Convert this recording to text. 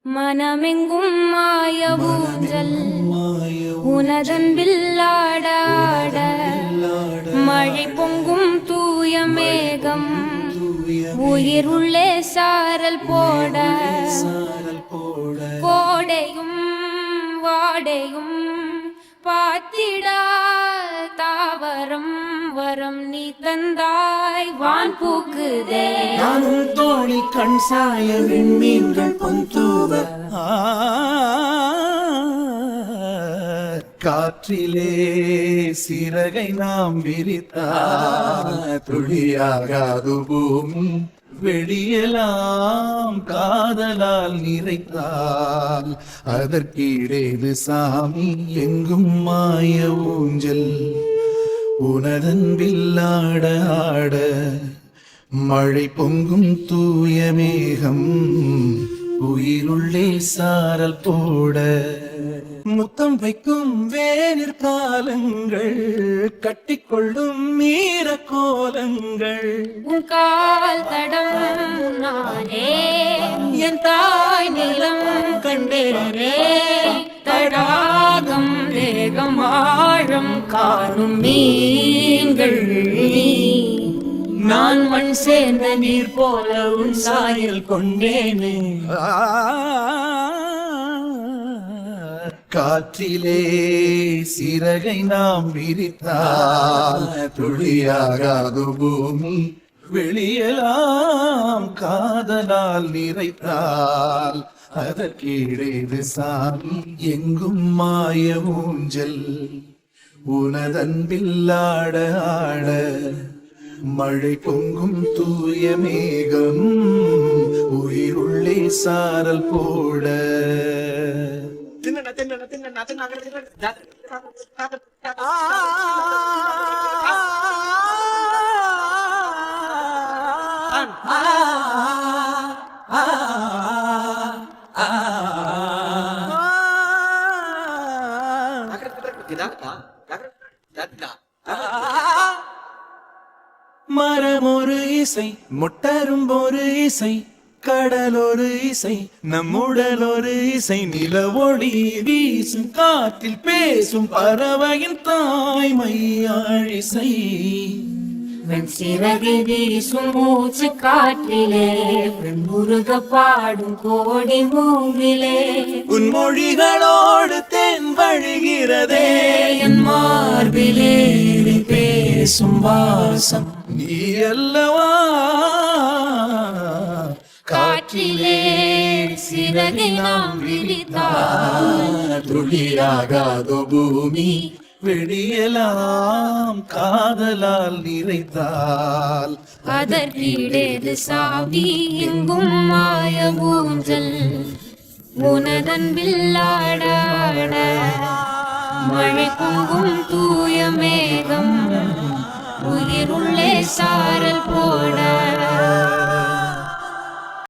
மனமெங்கும் மாய ஊஞ்சல் உனதன்பில் ஆடாட மழை பொங்கும் தூய மேகம் உயிர் உள்ளே சாரல் போட கோடையும் வாடையும் பாத்திடா தாவரம் வரம் நீ தந்தாய் வான் பூக்குதே நானும் தோழி கண் சாய விண்மீன்கள் பொந்தூவ காற்றிலே சிறகை நாம் விரித்தா துளியாகாது பூமி வெளியெல்லாம் காதலால் நிறைத்தால் அதற்கீடேது சாமி எங்கும் மாய ஊஞ்சல் உனதன்பில் ஆட ஆட மழை பொங்கும் தூய மேகம் உயிருள்ளே சாரல் போட முத்தம் வைக்கும் வேனிற் காலங்கள் கட்டிக்கொள்ளும் மீற கோலங்கள் உன் கால் தடம் நானே என் தாய் நிலம் கண்டேரே தடாகம் வேகம் ஆழம் காணும் மீன்கள் நான் மண் சேர்ந்த நீர் போல உன் சாயல் கொண்டேனே காற்றிலே சிறகை நாம் விரித்தால் துளியாகாது பூமி வெளியெல்லாம் காதலால் நிறைத்தால் அதற்கீடேது சாமி எங்கும் மாய ஊஞ்சல் உனதன்பில் ஆட ஆட மழை பொங்கும் தூய மேகம் உயிருள்ளே சாரல் போட மரம் ஒரு இசை முட்டரும் ஒரு இசை கடல் ஒரு இசை நம்முடல் ஒரு இசை நிலவொளி வீசும் காற்றில் பேசும் பறவையின் தாய்மை ஆழிசை சிறகு வீசும் மூச்சு காற்றிலே முருக பாடும் கோடி மூங்கிலே உன் மொழிகளோடு தென் வழிகிறதே என் மார்பிலே பேசும் வாசம் நீ அல்லவா காற்றிலே சிறகை நாம் விரித்தால் துளியாகாதோ பூமி வெளியெல்லாம் காதலால் நிறைத்தால் அதற்கீடேது சாவி எங்கும் மாய ஊஞ்சல் உனதன்பில் ஆட மழை பொங்கும் தூ